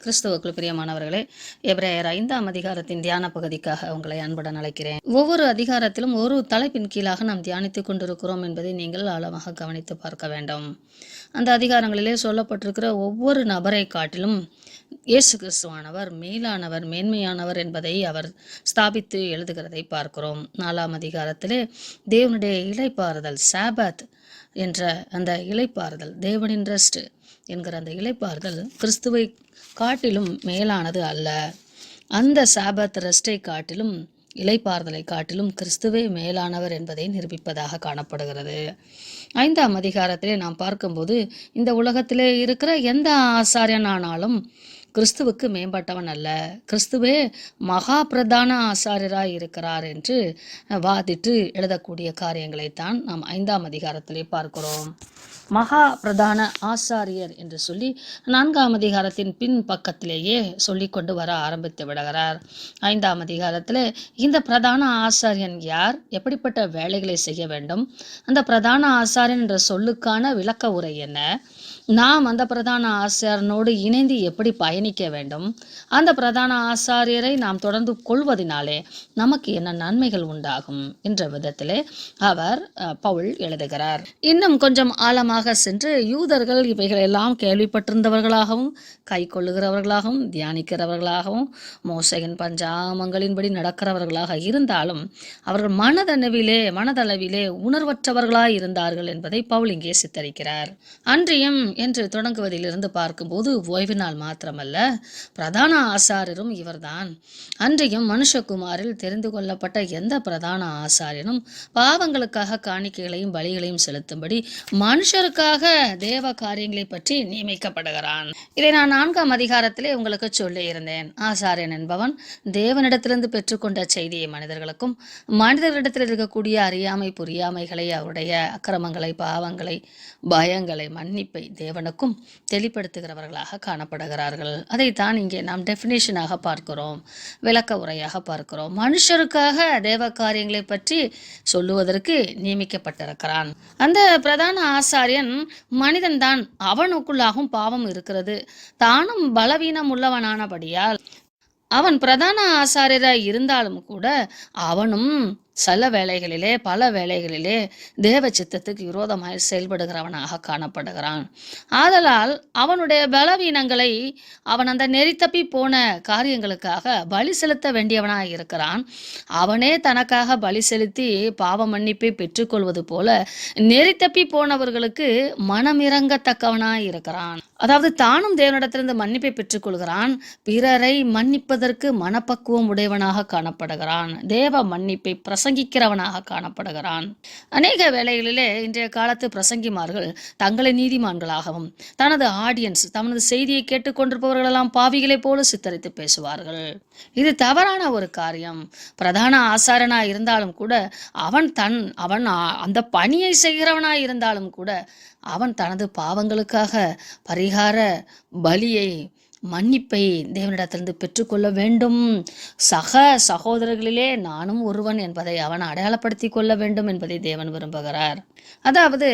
கிறிஸ்துவுக்குள் பிரியமானவர்களே, எபிரேயர் 5ஆம் அதிகாரத்தின் தியான பகுதிக்காக உங்களை அன்புடன் அழைக்கிறேன். ஒவ்வொரு அதிகாரத்திலும் ஒரு தலைப்பின் கீழாக நாம் தியானித்துக் கொண்டிருக்கிறோம் என்பதை நீங்கள் ஆழமாக கவனித்து பார்க்க வேண்டும். அந்த அதிகாரங்களிலே சொல்லப்பட்டிருக்கிற ஒவ்வொரு நபரை காட்டிலும் இயேசு கிறிஸ்துவானவர் மேலானவர், மேன்மையானவர் என்பதை அவர் ஸ்தாபித்து எழுதுகிறதை பார்க்கிறோம். 4ஆம் அதிகாரத்திலே தேவனுடைய இளைப்பாறுதல், சாபத் என்ற அந்த இளைப்பாறுதல், தேவனின் ரெஸ்ட் என்கிற அந்த இளைப்பாறுதல் கிறிஸ்துவை காட்டிலும் மேலானது அல்ல. அந்த சாபத் ரெஸ்டை காட்டிலும், இளைப்பாறுதலை காட்டிலும் கிறிஸ்துவே மேலானவர் என்பதை நிரூபிப்பதாக காணப்படுகிறது. 5ஆம் அதிகாரத்திலே நாம் பார்க்கும்போது, இந்த உலகத்திலே இருக்கிற எந்த ஆசாரியனானாலும் கிறிஸ்துவுக்கு மேம்பட்டவன் அல்ல, கிறிஸ்துவே மகா பிரதான ஆசாரியராய் இருக்கிறார் என்று வாதிட்டு எழுதக்கூடிய காரியங்களைத்தான் நாம் 5ஆம் அதிகாரத்திலே பார்க்கிறோம். மகா பிரதான ஆசாரியர் என்று சொல்லி 4ஆம் அதிகாரத்தின் பின் பக்கத்திலேயே சொல்லி கொண்டு வர ஆரம்பித்து விடுகிறார். 5ஆம் அதிகாரத்தில் இந்த பிரதான ஆசாரியன் யார், எப்படிப்பட்ட வேலைகளை செய்ய வேண்டும், அந்த பிரதான ஆசாரியன் என்ற சொல்லுக்கான விளக்க உரை என்ன, நாம் அந்த பிரதான ஆசாரியனோடு இணைந்து எப்படி பயணிக்க வேண்டும், அந்த பிரதான ஆசாரியரை நாம் தொடர்ந்து கொள்வதனாலே நமக்கு என்ன நன்மைகள் உண்டாகும் என்ற விதத்திலே அவர் பவுல் எழுதுகிறார். இன்னும் கொஞ்சம் ஆழமாக சென்று யூதர்கள் இவைகளெல்லாம் கேள்விப்பட்டிருந்தவர்களாகவும் கை கொள்ளுகிறவர்களாகவும் தியானிக்கிறவர்களாகவும் மோசையின் பஞ்சாமங்களின்படி நடக்கிறவர்களாக இருந்தாலும் அவர்கள் மனதளவிலே உணர்வற்றவர்களாய் இருந்தார்கள் என்பதை பவுல் இங்கே சித்தரிக்கிறார். அன்றியும் என்று தொடங்குவதிலிருந்து பார்க்கும்போது ஓய்வு நாள் மாத்திரமல்ல, பிரதான ஆசாரியரும் இவர்தான். அன்றையும் மனுஷகுமாரில் தெரிந்து கொள்ளப்பட்ட எந்த பிரதான ஆசாரியனும் பாவங்களுக்காக காணிக்கைகளையும் பலிகளையும் செலுத்தும்படி மனுஷருக்காக தேவ காரியங்களை பற்றி நியமிக்கப்படுகிறான். இதை நான் 4ஆம் அதிகாரத்திலே உங்களுக்கு சொல்லி இருந்தேன். ஆசாரியன் என்பவன் தேவனிடத்திலிருந்து பெற்றுக்கொண்ட செய்தியை மனிதர்களுக்கும், மனிதர்களிடத்தில் இருக்கக்கூடிய அறியாமை புரியாமைகளை, அவருடைய அக்கிரமங்களை, பாவங்களை, பயங்களை, மன்னிப்பை தேவனுக்கும் தெளிப்படுத்துகிறவர்களாக காணப்படுகிறார்கள். அதைத்தான் இங்கே நாம் டெஃபினேஷனாக பார்க்கிறோம், விளக்க உரையாக பார்க்கிறோம். மனுஷருக்காக தேவ காரியங்களை பற்றி சொல்லுவதற்கு நியமிக்கப்பட்டிருக்கிறான். அந்த பிரதான ஆசாரியன் மனிதன்தான், அவனுக்குள்ளாகவும் பாவம் இருக்கிறது. தானும் பலவீனம் உள்ளவனானபடியால் அவன் பிரதான ஆசாரியராய் இருந்தாலும் கூட அவனும் பல வேளைகளிலே தேவ சித்தத்துக்கு விரோதமாய் செயல்படுகிறவனாக காணப்படுகிறான். ஆதலால் அவனுடைய பலவீனங்களை, அவன் அந்த நெறி தப்பி போன காரியங்களுக்காக பலி செலுத்த வேண்டியவனாய் இருக்கிறான். அவனே தனக்காக பலி செலுத்தி பாவ மன்னிப்பை பெற்றுக்கொள்வது போல நெறி தப்பி போனவர்களுக்கு மனமிறங்கத்தக்கவனாய் இருக்கிறான். அதாவது தானும் தேவனிடத்திலிருந்து மன்னிப்பை பெற்றுக்கொள்கிறான், பிறரை மன்னிப்பதற்கு மனப்பக்குவம் உடையவனாக காணப்படுகிறான், தேவ மன்னிப்பை பிரசங்கிக்கிறவனாக காணப்படுகிறான். அநேக வேளைகளிலே இன்றைய காலத்து பிரசங்கிமார்கள் தங்களை நீதிமான்களாகவும் தனது ஆடியன்ஸ், தனது செய்தியை கேட்டுக்கொண்டிருப்பவர்களெல்லாம் பாவிகளை போல சித்தரித்து பேசுவார்கள். இது தவறான ஒரு காரியம். பிரதான ஆசாரனாய் இருந்தாலும் கூட அவன் அந்த பணியை செய்கிறவனாய் இருந்தாலும் கூட அவன் தனது பாவங்களுக்காக பரிகார பலியை, மன்னிப்பை தேவனிடத்திலிருந்து பெற்றுக்கொள்ள வேண்டும். சகோதரர்களிலே நானும் ஒருவன் என்பதை அவன் அடையாளப்படுத்தி கொள்ள வேண்டும் என்பதை தேவன் விரும்புகிறார். அதாவது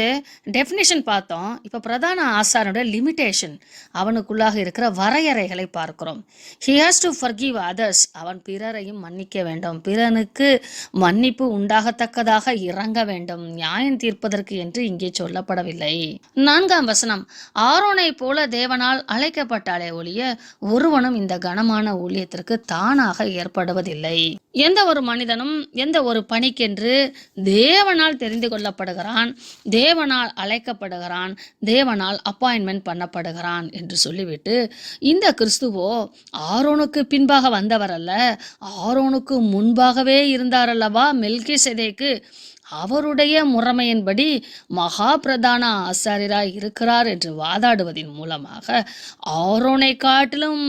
டெஃபினிஷன் பார்த்தோம். இப்போ பிரதான ஆசாரனுடைய லிமிட்டேஷன், அவனுக்குள்ளாக இருக்கிற வரையறைகளை பார்க்கிறோம். He has to forgive others, அவன் பிறரையும் மன்னிக்க வேண்டும், பிறனுக்கு மன்னிப்பு உண்டாகத்தக்கதாக இறங்க வேண்டும், நியாயம் தீர்ப்பதற்கு என்று இங்கே சொல்லப்படவில்லை. 4ஆம் வசனம், ஆரோனை போல தேவனால் அழைக்கப்பட்டாலே ஒழிய ஒருவனும் இந்த கனமான ஊழியத்திற்கு தானாக ஏற்படுவதில்லை. எந்த ஒரு மனிதனும் எந்த ஒரு பணிக்கென்று தேவனால் தெரிந்து கொள்ளப்படுகிறான், தேவனால் அழைக்கப்படுகிறான், தேவனால் அப்பாயின்மெண்ட் பண்ணப்படுகிறான் என்று சொல்லிவிட்டு, இந்த கிறிஸ்துவோ ஆரோனுக்கு பின்பாக வந்தவர் அல்ல, ஆரோனுக்கு முன்பாகவே இருந்தார் அல்லவா மெல்கிசேதேக்கு, அவருடைய முறைமையின்படி மகா பிரதான ஆசாரியராய் இருக்கிறார் என்று வாதாடுவதன் மூலமாக ஆரோனை காட்டிலும்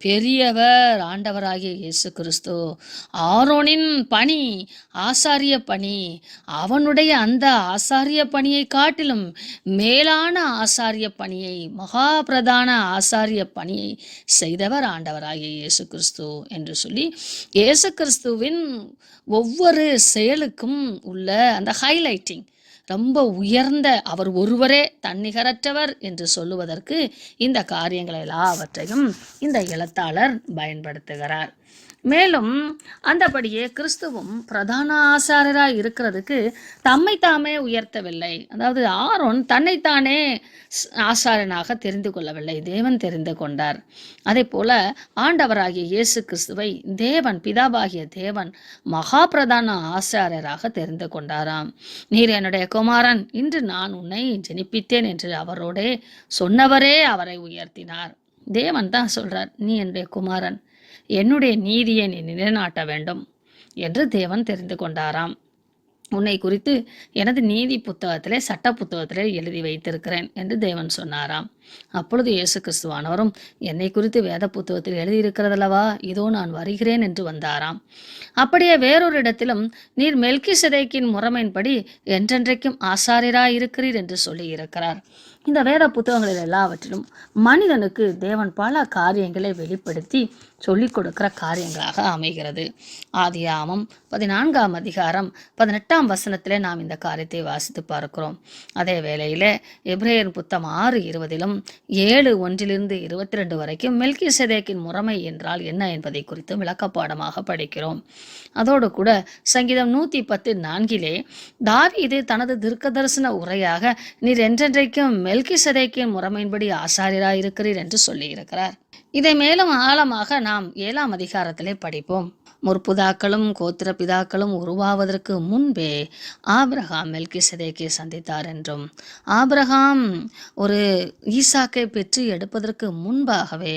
பெரியவர் ஆண்டவராகிய இயேசு கிறிஸ்து. ஆரோனின் பணி ஆசாரிய பணி, அவனுடைய அந்த ஆசாரிய பணியை காட்டிலும் மேலான ஆசாரிய பணியை, மகா பிரதான ஆசாரிய பணியை செய்தவர் ஆண்டவராகிய இயேசு கிறிஸ்து என்று சொல்லி, இயேசு கிறிஸ்துவின் ஒவ்வொரு செயலுக்கும் உள்ள அந்த ஹைலைட்டிங், ரொம்ப உயர்ந்த அவர் ஒருவரே தன்னிகரற்றவர் என்று சொல்லுவதற்கு இந்த காரியங்களை எல்லாவற்றையும் இந்த எழுத்தாளர் பயன்படுத்துகிறார். மேலும் அந்தபடியே கிறிஸ்துவும் பிரதான ஆசாரியராய் இருக்கிறதுக்கு தம்மை தாமே உயர்த்தவில்லை. அதாவது ஆரோன் தன்னைத்தானே ஆசாரியனாக தெரிந்து கொள்ளவில்லை, தேவன் தெரிந்து கொண்டார். அதே போல ஆண்டவராகிய இயேசு கிறிஸ்துவை தேவன், பிதாவாகிய தேவன் மகா பிரதான ஆசாரியராக தெரிந்து கொண்டாராம். நீர் என்னுடைய குமாரன், இன்று நான் உன்னை ஜெனிப்பித்தேன் என்று அவரோடே சொன்னவரே அவரை உயர்த்தினார். தேவன் தான் சொல்றார், நீ என்னுடைய குமாரன், என்னுடைய நீதியை நீ நிலைநாட்ட வேண்டும் என்று தேவன் தெரிந்து கொண்டாராம். உன்னை குறித்து எனது நீதி புத்தகத்திலே, சட்ட புத்தகத்திலே எழுதி வைத்திருக்கிறேன் என்று தேவன் சொன்னாராம். அப்பொழுது இயேசு கிறிஸ்துவானவரும் என்னை குறித்து வேத புத்தகத்தில் எழுதியிருக்கிறதல்லவா, இதோ நான் வருகிறேன் என்று வந்தாராம். அப்படியே வேறொரு இடத்திலும் நீர் மெல்கிசேதேக்கின் முறைமையின்படி என்றென்றைக்கும் ஆசாரியராய் இருக்கிறீர் என்று சொல்லி இருக்கிறார். இந்த வேத புத்தகங்களில் எல்லாவற்றிலும் மனிதனுக்கு தேவன் பல காரியங்களை வெளிப்படுத்தி சொல்லிக் கொடுக்கிற காரியங்களாக அமைகிறது. ஆதியாகமம் 14ஆம் அதிகாரம் 18ஆம் வசனத்திலே நாம் இந்த காரியத்தை வாசித்து பார்க்கிறோம். அதே வேளையிலே எபிரேயர் புத்தகம் 6:20 7:1 22 வரைக்கும் மெல்கிசேதேக்கின் முறைமை என்றால் என்ன என்பதை குறித்து விளக்கப்பாடமாக படிக்கிறோம். அதோடு கூட சங்கீதம் 110:4 தாவீது தனது தீர்க்கதரிசன உரையாக நீர் என்றென்றைக்கும் மெல்கிசேதேக்கின் முறைமையின்படி ஆசாரியராய் இருக்கிறீர் என்று சொல்லியிருக்கிறார். இதை மேலும் ஆழமாக நாம் 7ஆம் அதிகாரத்திலே படிப்போம். முற்பிதாக்களும் கோத்திர பிதாக்களும் உருவாவதற்கு முன்பே ஆபிரகாம் மெல்கிசேதேக்கை சந்தித்தார் என்றும், ஆபிரகாம் ஒரு ஈசாக்கை பெற்று எடுப்பதற்கு முன்பாகவே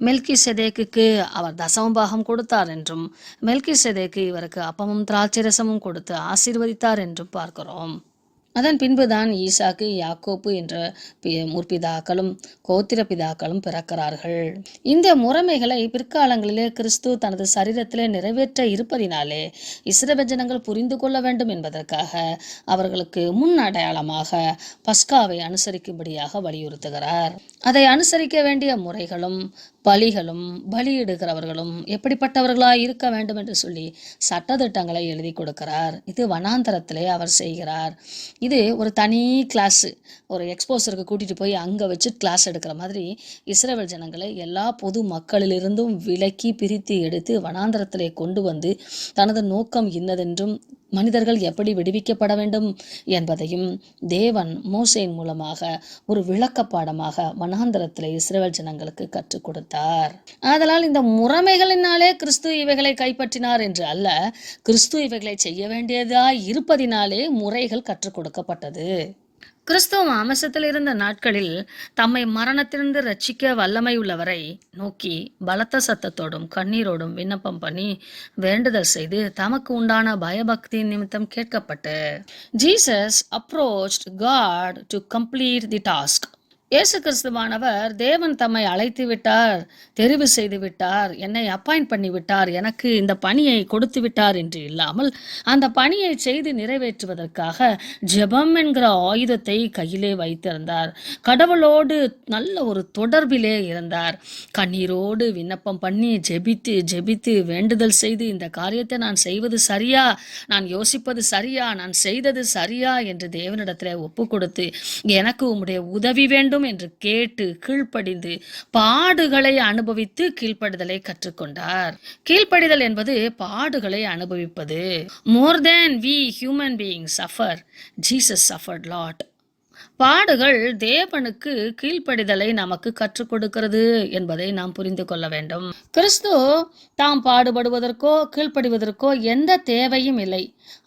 மெல்கிசேதேக்குக்கு அவர் தசமபாகம் கொடுத்தார் என்றும், மெல்கிசேதேக்கு இவருக்கு அப்பமும் திராட்சரசமும் கொடுத்து ஆசீர்வதித்தார் என்றும் பார்க்கிறோம். அதன் பின்புதான் ஈசாக்கு, யாக்கோப்பு என்ற முற்பிதாக்களும் கோத்திர பிதாக்களும் பிறக்கிறார்கள். இந்த முறைமைகளை பிற்காலங்களிலே கிறிஸ்து தனது சரீரத்திலே நிறைவேற்ற இருப்பதினாலே இஸ்ரவேல் ஜனங்கள் புரிந்து கொள்ள வேண்டும் என்பதற்காக அவர்களுக்கு முன் அடையாளமாக பஸ்காவை அனுசரிக்கும்படியாக வலியுறுத்துகிறார். அதை அனுசரிக்க வேண்டிய முறைகளும் பலிகளும் பலியிடுகிறவர்களும் எப்படிப்பட்டவர்களாய் இருக்க வேண்டும் என்று சொல்லி சட்டத்திட்டங்களை எழுதி கொடுக்கிறார். இது வனாந்தரத்திலே அவர் செய்கிறார். இது ஒரு தனி கிளாஸு, ஒரு எக்ஸ்போசருக்கு கூட்டிகிட்டு போய் அங்கே வச்சு கிளாஸ் எடுக்கிற மாதிரி இஸ்ரவேல் ஜனங்களை எல்லா பொது மக்களிலிருந்தும் விலக்கி பிரித்து எடுத்து வனாந்தரத்திலே கொண்டு வந்து தனது நோக்கம் இன்னதென்றும் மனிதர்கள் எப்படி விடுவிக்கப்பட வேண்டும் என்பதையும் தேவன் மோசேயின் மூலமாக ஒரு விளக்கப்பாடமாக வனாந்தரத்தில் இஸ்ரவேல் ஜனங்களுக்கு கற்றுக் கொடுத்தார். ஆதலால் இந்த முறைமைகளினாலே கிறிஸ்து இவைகளை கைப்பற்றினார் என்று அல்ல, கிறிஸ்து இவைகளை செய்ய வேண்டியதாய் இருப்பதினாலே முறைகள் கற்றுக் கொடுக்கப்பட்டது. கிறிஸ்துவ மாம்சத்தில் இருந்த நாட்களில் தம்மை மரணத்திலிருந்து ரட்சிக்க வல்லமை உள்ளவரை நோக்கி பலத்த சத்தத்தோடும் கண்ணீரோடும் விண்ணப்பம் பண்ணி வேண்டுதல் செய்து தமக்கு உண்டான பயபக்தி நிமித்தம் கேட்கப்பட்டு Jesus approached God to complete the task. இயேசு கிறிஸ்துவானவர் தேவன் தம்மை அழைத்து விட்டார், தெரிவு செய்து விட்டார், என்னை அப்பாயிண்ட் பண்ணி விட்டார், எனக்கு இந்த பணியை கொடுத்து விட்டார் என்று இல்லாமல் அந்த பணியை செய்து நிறைவேற்றுவதற்காக ஜெபம் என்கிற ஆயுதத்தை கையிலே வைத்திருந்தார். கடவுளோடு நல்ல ஒரு தொடர்பிலே இருந்தார். கண்ணீரோடு விண்ணப்பம் பண்ணி ஜெபித்து ஜெபித்து வேண்டுதல் செய்து இந்த காரியத்தை நான் செய்வது சரியா, நான் யோசிப்பது சரியா, நான் செய்தது சரியா என்று தேவனிடத்திலே ஒப்பு கொடுத்து எனக்கு உம்முடைய உதவி வேண்டும் என்று கேட்டு கீழ்ப்படிந்து பாடுகளை அனுபவித்து கீழ்ப்படிதலை கற்றுக்கொண்டார். கீழ்ப்படிதல் என்பது பாடுகளை அனுபவிப்பது. More than we human beings suffer, Jesus suffered lot. பாடுகள் தேவனுக்கு கீழ்ப்படிதலை நமக்கு கற்றுக் கொடுக்கிறது என்பதை நாம் புரிந்து கொள்ள வேண்டும். கிறிஸ்து தாம் பாடுபடுவதற்கோ கீழ்ப்படிவதற்கோ எந்த தேவையும் இல்லை.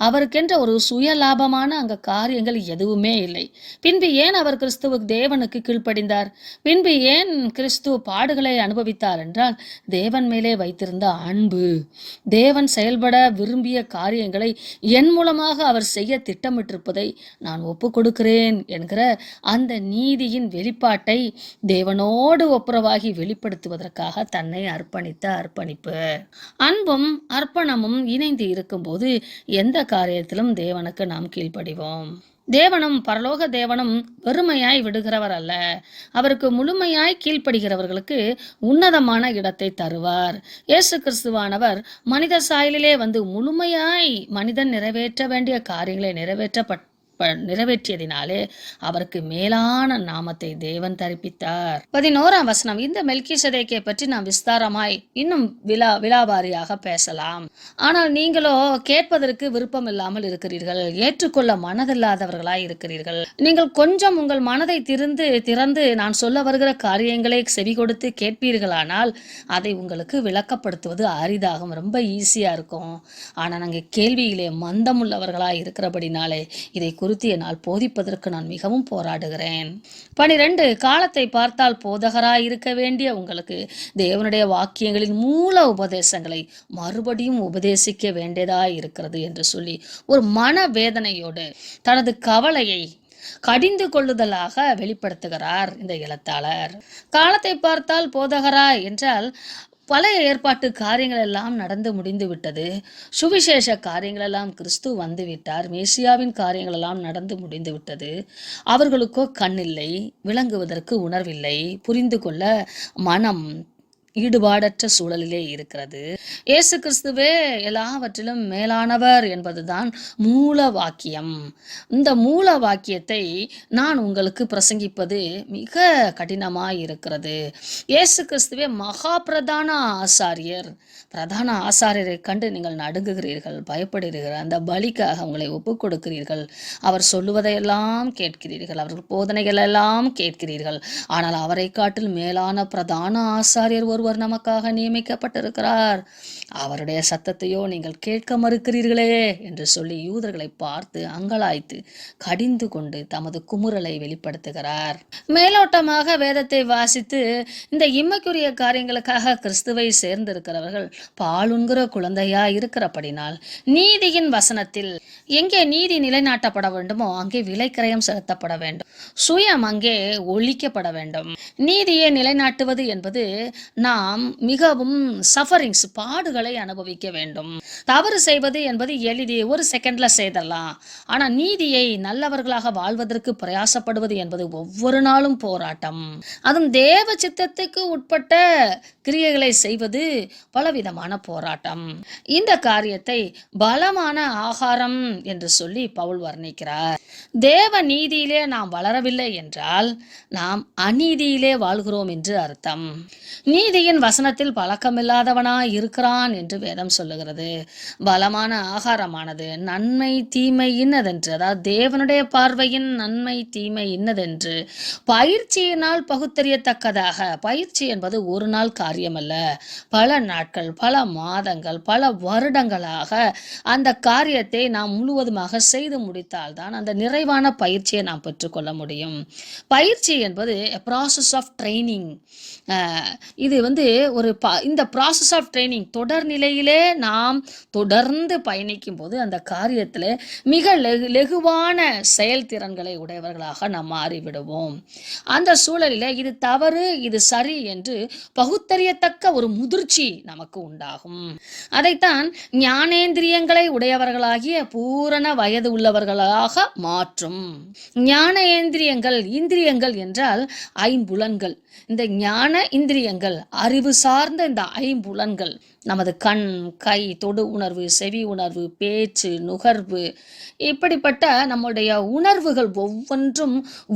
அவருக்கென்ற ஒரு சுயலாபமான அங்க காரியங்கள் எதுவுமே இல்லை. பின்பு ஏன் அவர் கிறிஸ்துவுக்கு தேவனுக்கு கீழ்ப்படிந்தார்? பின்பு ஏன் கிறிஸ்து பாடுகளை அனுபவித்தார் என்றால் தேவன் மேலே வைத்திருந்த அன்பு, தேவன் செயல்பட விரும்பிய காரியங்களை என் மூலமாக அவர் செய்ய திட்டமிட்டிருப்பதை நான் ஒப்பு கொடுக்கிறேன் என்கிற அந்த நீதியின் வெளிப்பாட்டை தேவனோடு ஒப்புரவாகி வெளிப்படுத்துவதற்காக தன்னை அர்ப்பணித்த அர்ப்பணிப்பு. அன்பும் அர்ப்பணமும் இணைந்து இருக்கும்போது எந்த காரியத்திலும் தேவனுக்கு நாம் கீழ்ப்படிவோம். தேவனும் பரலோக தேவனும் வெறுமையாய் விடுகிறவர் அல்ல. அவருக்கு முழுமையாய் கீழ்ப்படுகிறவர்களுக்கு உன்னதமான இடத்தை தருவார். இயேசு கிறிஸ்துவானவர் மனித சாயலிலே வந்து முழுமையாய் மனிதன் நிறைவேற்ற வேண்டிய காரியங்களை நிறைவேற்றியதினாலே அவருக்கு மேலான நாமத்தை தேவன் தரிப்பித்தார். 11ஆம் வசனம். இந்த மெல்கிசேதேக்கை பற்றி நாம் விஸ்தாரமாய் இன்னும் விலாவாரியாக பேசலாம். ஆனால் நீங்களோ கேட்பதற்கு விருப்பம் இல்லாமல் இருக்கிறீர்கள், ஏற்றுக்கொள்ள மனதில்லாதவர்களாய் இருக்கிறீர்கள். நீங்கள் கொஞ்சம் உங்கள் மனதை திறந்து நான் சொல்ல வருகிற காரியங்களை செவி கொடுத்து கேட்பீர்களானால் அதை உங்களுக்கு விளக்கப்படுத்துவது அரிதாகும், ரொம்ப ஈஸியா இருக்கும். ஆனால் நாங்கள் கேள்வியிலே மந்தம் உள்ளவர்களாய் இருக்கிறபடினாலே இதை குறித்து என்னால் போதிப்பதற்கு நான் மிகவும் போராடுகிறேன். 12. காலத்தை பார்த்தால் போதகராய் இருக்க வேண்டிய உங்களுக்கு தேவனுடைய வாக்கியங்களின் மூல உபதேசங்களை மறுபடியும் உபதேசிக்க வேண்டியதாய் இருக்கிறது என்று சொல்லி ஒரு மனவேதனையோடு தனது கவலையை கடிந்து கொள்ளுதலாக வெளிப்படுத்துகிறார் இந்த எழுத்தாளர். காலத்தை பார்த்தால் போதகராய் என்றால் பழைய ஏற்பாட்டு காரியங்கள் எல்லாம் நடந்து முடிந்து விட்டது. சுவிசேஷ காரியங்கள் எல்லாம் கிறிஸ்து வந்து விட்டார். மேசியாவின் காரியங்கள் எல்லாம் நடந்து முடிந்து விட்டது. அவர்களுக்கோ கண்ணில்லை, விளங்குவதற்கு உணர்வில்லை, புரிந்து கொள்ள மனம் ஈடுபாடற்ற சூழலிலே இருக்கிறது. இயேசு கிறிஸ்துவே எல்லாவற்றிலும் மேலானவர் என்பதுதான் மூல வாக்கியம். இந்த மூல வாக்கியத்தை நான் உங்களுக்கு பிரசங்கிப்பது மிக கடினமாய் இருக்கிறது. இயேசு கிறிஸ்துவே மகா பிரதான ஆசாரியர். பிரதான ஆசாரியரை கண்டு நீங்கள் நடுங்குகிறீர்கள், பயப்படுகிறீர்கள், அந்த பலிக்காக உங்களை ஒப்புக் கொடுக்கிறீர்கள். அவர் சொல்லுவதையெல்லாம் கேட்கிறீர்கள், அவர்கள் போதனைகள் எல்லாம் கேட்கிறீர்கள். ஆனால் அவரை காட்டில் மேலான பிரதான ஆசாரியர் ஒருவர் நமக்காக நியமிக்கப்பட்டிருக்கிறார். அவருடைய சத்தத்தையோ நீங்கள் கேட்க மறுக்கிறீர்களே என்று சொல்லி யூதர்களை பார்த்து அங்கலாய்த்து கடிந்து கொண்டு தமது குமுறலை வெளிப்படுத்துகிறார். மேலோட்டமாக வேதத்தை வாசித்து இந்த இம்மைக்குரிய காரியங்களுக்காக கிறிஸ்துவை சேர்ந்திருக்கிறவர்கள் பாலுண்கிற குழந்தையா இருக்கிறபடினால் நீதியின் வசனத்தில் எங்கே நீதி நிலைநாட்டப்பட வேண்டுமோ அங்கே விலைக்கிரயம் செலுத்தப்பட வேண்டும், சுயம் அங்கே ஒழிக்கப்பட வேண்டும். நீதியை நிலைநாட்டுவது என்பது நாம் மிகவும் சஃபரிங்ஸ், பாடுகளை அனுபவிக்க வேண்டும். தவறு செய்வது என்பது எளிது, ஒரு செகண்ட்ல செய்தரலாம். ஆனா நீதியை நல்லவர்களாக வாழ்வதற்கு பிரயாசப்படுவது என்பது ஒவ்வொரு நாளும் போராட்டம். அதுவும் தேவ சித்தத்துக்கு உட்பட்ட கிரியைகளை செய்வது பலவிதமான போராட்டம். இந்த காரியத்தை பலமான ஆகாரம் என்று சொல்லி பவுல் வர்ணிக்கிறார். தேவ நீதியிலே நாம் வளரவில்லை என்றால் நாம் அநீதியிலே வாழ்கிறோம் என்று அர்த்தம். நீதியின் வசனத்தில் பழக்கமில்லாதவனாய் இருக்கிறான் என்று வேதம் சொல்லுகிறது. பலமான ஆகாரமானது நன்மை தீமை இன்னதென்று, அதாவது தேவனுடைய பார்வையின் நன்மை தீமை இன்னதென்று பயிற்சியினால் பகுத்தறியத்தக்கதாக, பயிற்சி என்பது ஒரு நாள் காரியமல்ல, பல நாட்கள், பல மாதங்கள், பல வருடங்களாக அந்த காரியத்தை நாம் முழுவதுமாக செய்து முடித்தால்தான் அந்த நிறைவான பயிற்சியை நாம் பெற்றுக்கொள்ள முடியும். பயிற்சி என்பது ப்ராசஸ் ஆஃப் ட்ரைனிங். இது ஒரு இந்த ப்ராசஸ் ஆஃப் ட்ரைனிங் தொடர் நிலையிலே நாம் தொடர்ந்து பயணிக்கும் போது அந்த காரியத்தில் மிக லெகுவான செயல்திறன்களை உடையவர்களாக நாம் மாறிவிடுவோம். அந்த சூழலில் இது தவறு இது சரி என்று பகுத்தறியத்தக்க ஒரு முதிர்ச்சி நமக்கு உண்டாகும். அதைத்தான் ஞானேந்திரியங்களை உடையவர்களாகிய பூரண வயது உள்ளவர்களாக மாற்றும். ஞானேந்திரியங்கள், இந்திரியங்கள் என்றால் ஐம்புலன்கள். இந்த ஞான இந்திரியங்கள், அறிவு சார்ந்த இந்த ஐம்புலன்கள், நமது கண், கை, தொடு உணர்வு, செவி உணர்வு, பேச்சு, நுகர்வு, இப்படிப்பட்ட நம்முடைய உணர்வுகள் ஒவ்வொன்றும்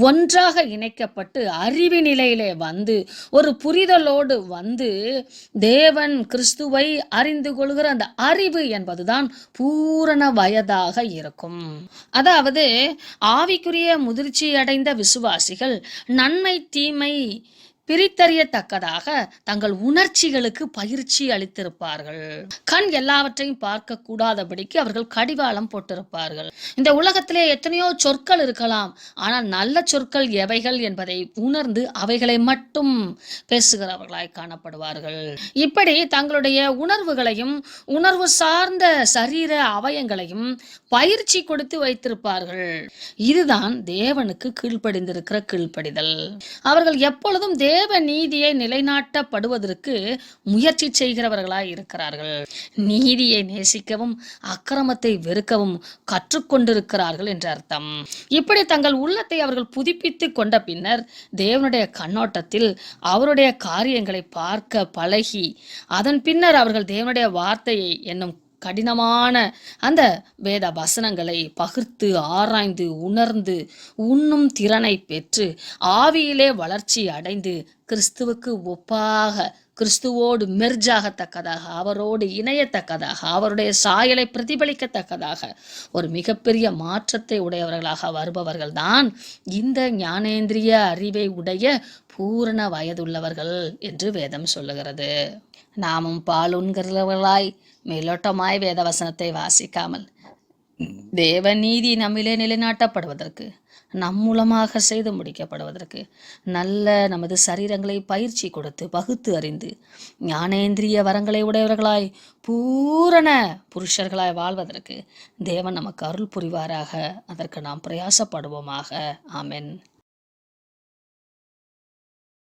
ஒன்றாக இணைக்கப்பட்டு அறிவு நிலையிலே வந்து ஒரு புரிதலோடு வந்து தேவன் கிறிஸ்துவை அறிந்து கொள்கிற அந்த அறிவு என்பதுதான் பூரண வயதாக இருக்கும். அதாவது ஆவிக்குரிய முதிர்ச்சி அடைந்த விசுவாசிகள் நன்மை தீமை பிரித்தறியத்தக்கதாக தங்கள் உணர்ச்சிகளுக்கு பயிற்சி அளித்திருப்பார்கள். கண் எல்லாவற்றையும் பார்க்க கூடாதபடிக்கு அவர்கள் கடிவாளம் போட்டிருப்பார்கள். இந்த உலகத்திலே எத்தனையோ சொற்கள் இருக்கலாம், ஆனால் நல்ல சொற்கள் எவைகள் என்பதை உணர்ந்து அவைகளை மட்டும் பேசுகிறவர்களாய் காணப்படுவார்கள். இப்படி தங்களுடைய உணர்வுகளையும் உணர்வு சார்ந்த சரீர அவயங்களையும் பயிற்சி கொடுத்து வைத்திருப்பார்கள். இதுதான் தேவனுக்கு கீழ்ப்படிந்திருக்கிற கீழ்ப்படிதல். அவர்கள் எப்பொழுதும் தேவ நீதியை நிலைநாட்டப்படுவதற்கு முயற்சி செய்கிறவர்களாய் இருக்கிறார்கள். நீதியை நேசிக்கவும் அக்கிரமத்தை வெறுக்கவும் கற்றுக்கொண்டிருக்கிறார்கள் என்று அர்த்தம். இப்படி தங்கள் உள்ளத்தை அவர்கள் புதுப்பித்து கொண்ட பின்னர் தேவனுடைய கண்ணோட்டத்தில் அவருடைய காரியங்களை பார்க்க பழகி அதன் பின்னர் அவர்கள் தேவனுடைய வார்த்தையை என்னும் கடினமான அந்த வேத வசனங்களை பகிர்ந்து ஆராய்ந்து உணர்ந்து உண்ணும் திறனை பெற்று ஆவியிலே வளர்ச்சி அடைந்து கிறிஸ்துவுக்கு ஒப்பாக, கிறிஸ்துவோடு மெர்ஜாகத்தக்கதாக, அவரோடு இணையத்தக்கதாக, அவருடைய சாயலை பிரதிபலிக்கத்தக்கதாக ஒரு மிகப்பெரிய மாற்றத்தை உடையவர்களாக வருபவர்கள்தான் இந்த ஞானேந்திரிய அறிவை உடைய பூரண வயதுள்ளவர்கள் என்று வேதம் சொல்லுகிறது. நாமும் பாலுண்கிறவர்களாய் மேலோட்டமாய் வேதவசனத்தை வாசிக்காமல் தேவ நீதி நம்மிலே நிலைநாட்டப்படுவதற்கு, நம் மூலமாக செய்து முடிக்கப்படுவதற்கு நல்ல நமது சரீரங்களை பயிற்சி கொடுத்து பகுத்து அறிந்து ஞானேந்திரிய வரங்களை உடையவர்களாய் பூரண புருஷர்களாய் வாழ்வதற்கு தேவன் நமக்கு அருள் புரிவாராக. அதற்கு நாம் பிரயாசப்படுவோமாக. ஆமென்.